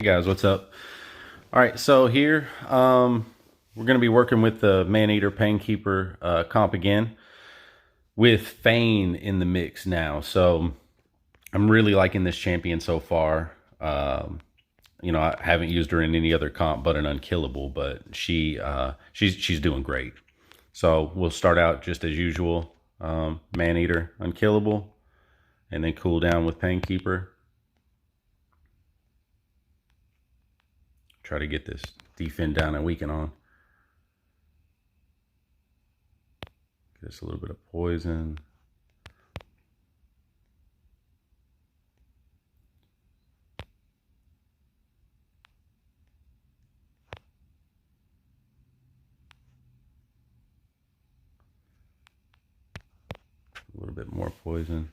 Hey guys, what's up? All right, so here we're going to be working with the Maneater Painkeeper comp again with Fane in the mix now. So I'm really liking this champion so far. I haven't used her in any other comp but an unkillable, but she's doing great. So we'll start out just as usual, Maneater, unkillable, and then cool down with Painkeeper. Try to get this defend down and weaken on. Get us a little bit of poison. A little bit more poison.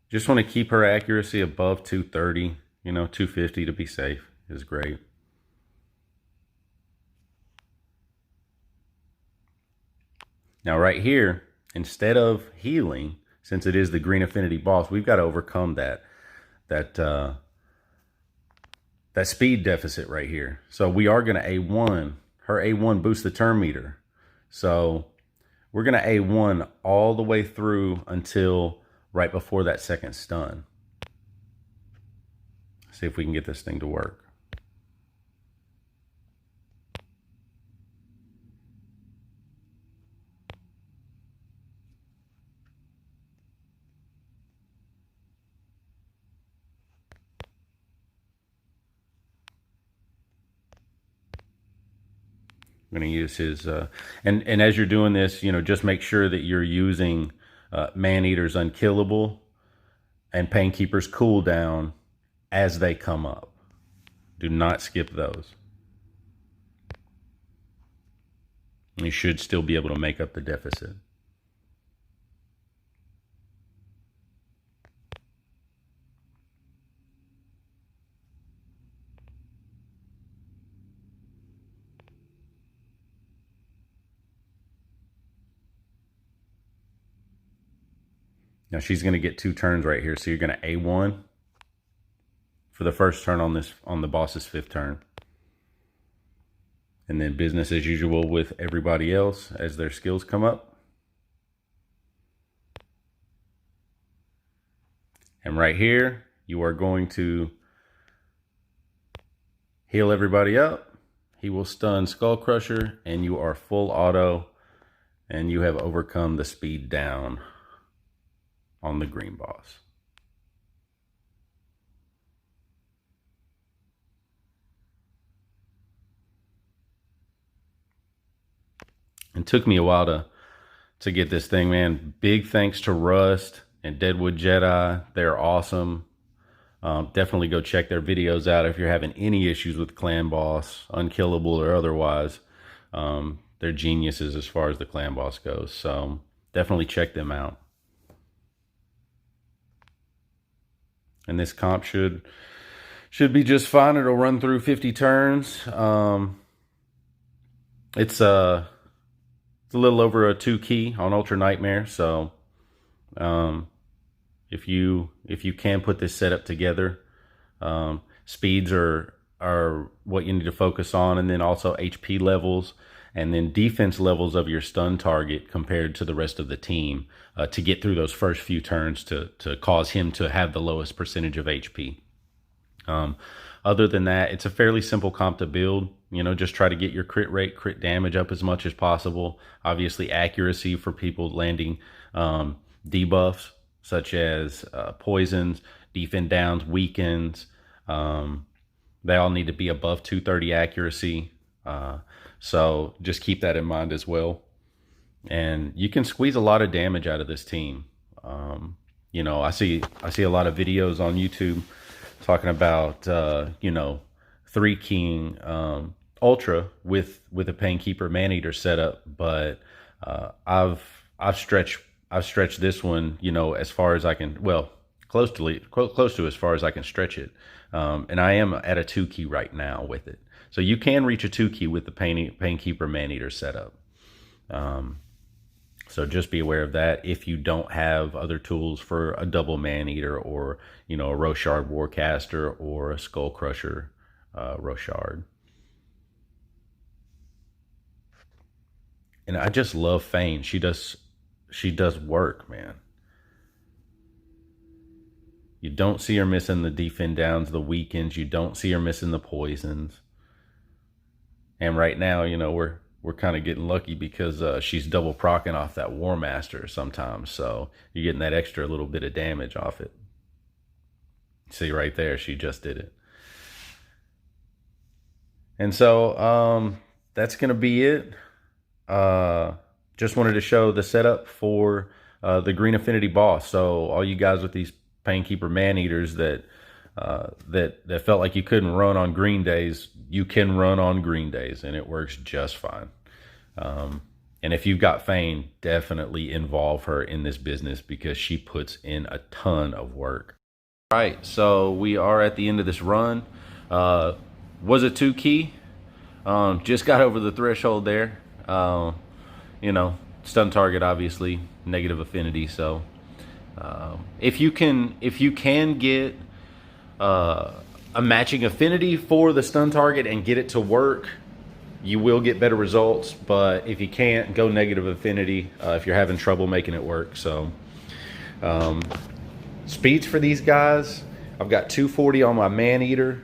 Just want to keep her accuracy above 230, 250 to be safe is great. Now right here, instead of healing, since it is the green affinity boss, we've got to overcome that speed deficit right here. So we are going to A1. Her A1 boosts the turn meter. So we're going to A1 all the way through until right before that second stun. See if we can get this thing to work. I'm going to use his, and as you're doing this, just make sure that you're using Maneater's Unkillable and Painkeeper's cooldown as they come up. Do not skip those. You should still be able to make up the deficit. Now she's going to get 2 turns right here. So you're going to A1 for the first turn on the boss's 5th turn. And then business as usual with everybody else as their skills come up. And right here, you are going to heal everybody up. He will stun Skull Crusher, and you are full auto, and you have overcome the speed down on the green boss. It took me a while to get this thing, man. Big thanks to Rust and Deadwood Jedi. They're awesome. Definitely go check their videos out if you're having any issues with Clan Boss, Unkillable or otherwise. They're geniuses as far as the Clan Boss goes. So definitely check them out. And this comp should be just fine. It'll run through 50 turns. It's a little over a 2 key on Ultra Nightmare. So if you can put this setup together, speeds are what you need to focus on, and then also HP levels, and then defense levels of your stun target compared to the rest of the team to get through those first few turns to cause him to have the lowest percentage of HP. Other than that, it's a fairly simple comp to build. Just try to get your crit rate, crit damage up as much as possible. Obviously, accuracy for people landing debuffs such as poisons, defend downs, weakens. They all need to be above 230 accuracy. So just keep that in mind as well. And you can squeeze a lot of damage out of this team. I see a lot of videos on YouTube talking about 3 keying Ultra with a Painkeeper Maneater setup, but I've stretched this one, as far as I can, well, close to as far as I can stretch it. And I am at a 2 key right now with it. So you can reach a 2 key with the Painkeeper Maneater setup. So just be aware of that if you don't have other tools for a double Maneater or, a Rochard Warcaster or a Skull Crusher Rochard. And I just love Fane. She does work, man. You don't see her missing the defend downs, the weakens. You don't see her missing the poisons. And right now, we're kind of getting lucky because she's double procking off that War Master sometimes. So you're getting that extra little bit of damage off it. See right there, she just did it. And so that's going to be it. Just wanted to show the setup for the Green Affinity boss. So all you guys with these Painkeeper Maneaters that felt like you couldn't run on green days, you can run on green days, and it works just fine. And if you've got Fane, definitely involve her in this business because she puts in a ton of work. All right, so we are at the end of this run. Was a 2 key. Just got over the threshold there. Stun target, obviously, negative affinity. So if you can get a matching affinity for the stun target and get it to work, you will get better results. But if you can't, go negative affinity if you're having trouble making it work. So speeds for these guys, I've got 240 on my Maneater.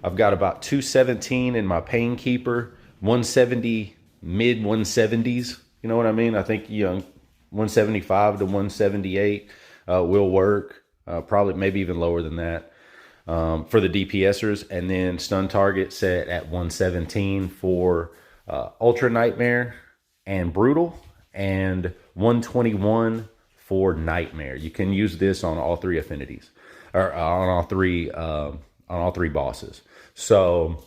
I've got about 217 in my Painkeeper, 170, mid 170s. You know what I mean? I think 175 to 178 will work. Probably maybe even lower than that for the DPSers. And then stun target set at 117 for Ultra Nightmare and Brutal, and 121 for Nightmare. You can use this on all three affinities, or on all three bosses. So,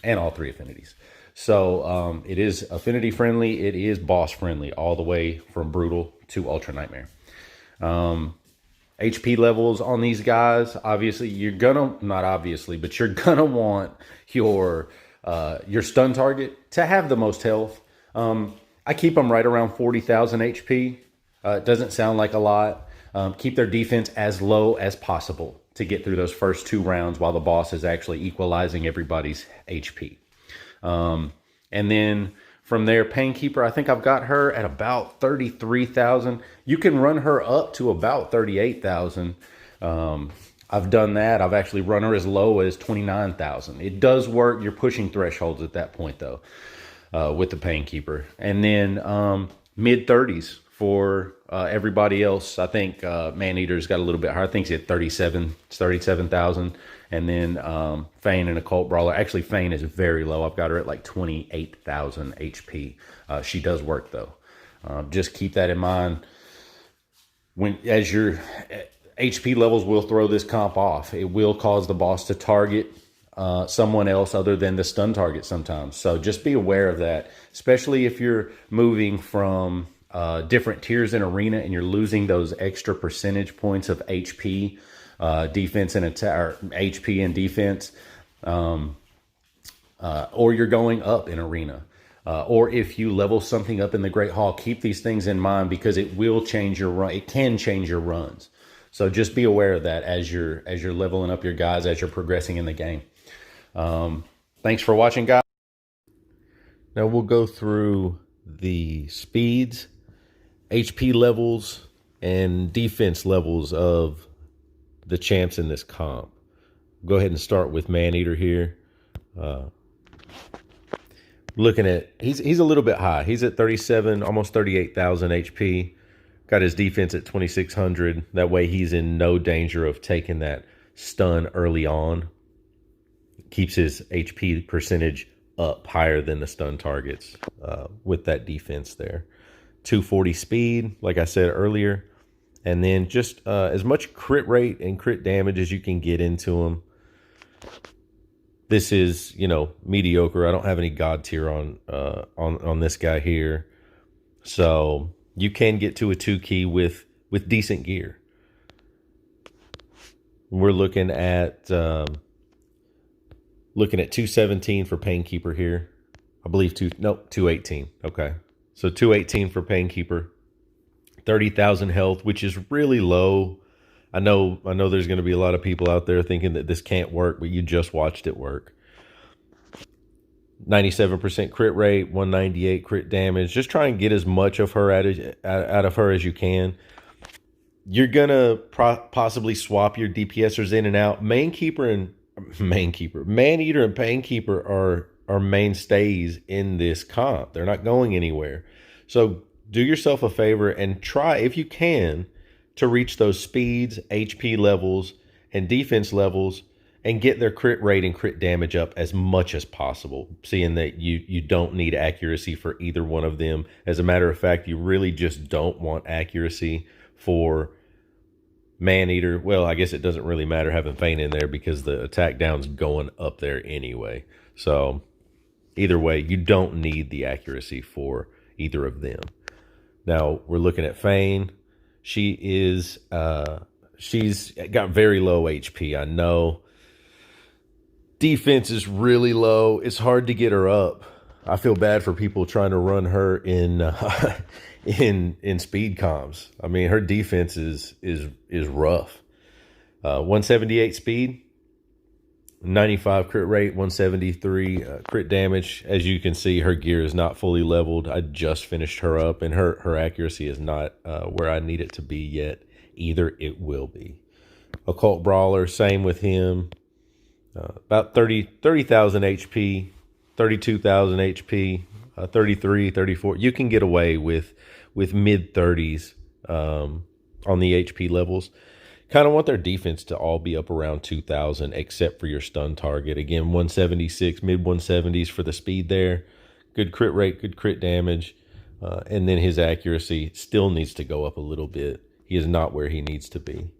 and all three affinities. So it is affinity friendly. It is boss friendly all the way from Brutal to Ultra Nightmare. HP levels on these guys, obviously you're gonna, not obviously, but you're gonna want your stun target to have the most health. I keep them right around 40,000 HP. It doesn't sound like a lot. Keep their defense as low as possible to get through those first 2 rounds while the boss is actually equalizing everybody's HP. And then from there, Painkeeper, I think I've got her at about 33,000. You can run her up to about 38,000. I've done that. I've actually run her as low as 29,000. It does work. You're pushing thresholds at that point, though, with the Painkeeper. And then mid 30s for everybody else. I think Maneater's got a little bit higher. I think he's at 37,000. And then Fane and Occult Brawler. Actually, Fane is very low. I've got her at like 28,000 HP. She does work, though. Just keep that in mind. As your HP levels will throw this comp off. It will cause the boss to target someone else other than the stun target sometimes. So just be aware of that, especially if you're moving from different tiers in Arena and you're losing those extra percentage points of HP. Defense and attack, or HP and defense, or you're going up in Arena, or if you level something up in the Great Hall, keep these things in mind because it will change your run. It can change your runs, so just be aware of that as you're leveling up your guys, as you're progressing in the game. Thanks for watching, guys. Now we'll go through the speeds, HP levels, and defense levels of the champs in this comp. Go ahead and start with Maneater here. Looking at, he's a little bit high. He's at 37, almost 38,000 HP. Got his defense at 2,600. That way he's in no danger of taking that stun early on. Keeps his HP percentage up higher than the stun targets with that defense there. 240 speed, like I said earlier. And then just as much crit rate and crit damage as you can get into him. This is, mediocre. I don't have any god tier on this guy here. So you can get to a 2 key with decent gear. We're looking at 217 for Painkeeper here. I believe 218. Okay. So 218 for Painkeeper. 30,000 health, which is really low. I know there's going to be a lot of people out there thinking that this can't work, but you just watched it work. 97% crit rate, 198 crit damage. Just try and get as much of her out of her as you can. You're gonna possibly swap your DPSers in and out. Maneater and Painkeeper are mainstays in this comp. They're not going anywhere. So do yourself a favor and try, if you can, to reach those speeds, HP levels, and defense levels, and get their crit rate and crit damage up as much as possible, seeing that you don't need accuracy for either one of them. As a matter of fact, you really just don't want accuracy for Maneater. Well, I guess it doesn't really matter having Feint in there because the attack down's going up there anyway. So either way, you don't need the accuracy for either of them. Now we're looking at Feint. She's got very low HP. I know. Defense is really low. It's hard to get her up. I feel bad for people trying to run her in in speed comms. I mean, her defense is rough. 178 speed, 95 crit rate, 173 crit damage. As you can see, her gear is not fully leveled. I just finished her up, and her accuracy is not where I need it to be yet either. It will be. Occult Brawler, same with him. About 30,000 HP, 32,000 HP, 33, 34. You can get away with mid 30s on the HP levels. Kind of want their defense to all be up around 2,000, except for your stun target. Again, 176, mid 170s for the speed there. Good crit rate, good crit damage. And then his accuracy still needs to go up a little bit. He is not where he needs to be.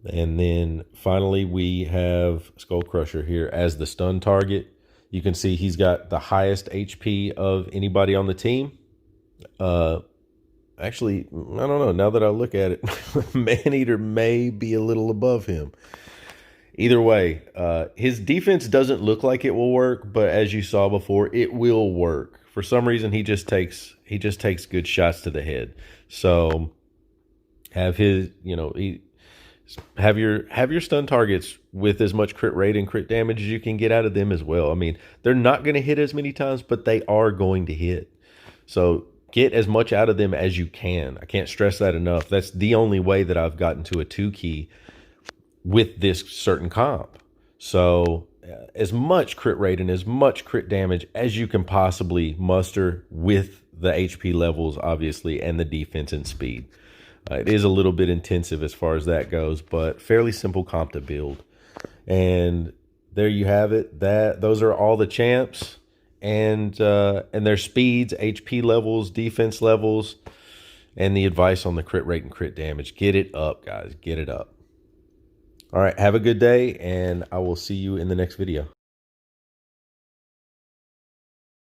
And then finally, we have Skull Crusher here as the stun target. You can see he's got the highest HP of anybody on the team. Actually, I don't know. Now that I look at it, Maneater may be a little above him. Either way, his defense doesn't look like it will work, but as you saw before, it will work. For some reason, he just takes good shots to the head. So have his, have your stun targets with as much crit rate and crit damage as you can get out of them as well. I mean, they're not going to hit as many times, but they are going to hit. So get as much out of them as you can. I can't stress that enough. That's the only way that I've gotten to a 2-key with this certain comp. So as much crit rate and as much crit damage as you can possibly muster with the HP levels, obviously, and the defense and speed. It is a little bit intensive as far as that goes, but fairly simple comp to build. And there you have it. Those are all the champs and their speeds, HP levels, defense levels, and the advice on the crit rate and crit damage. Get it up, guys. Get it up. All right, have a good day, and I will see you in the next video.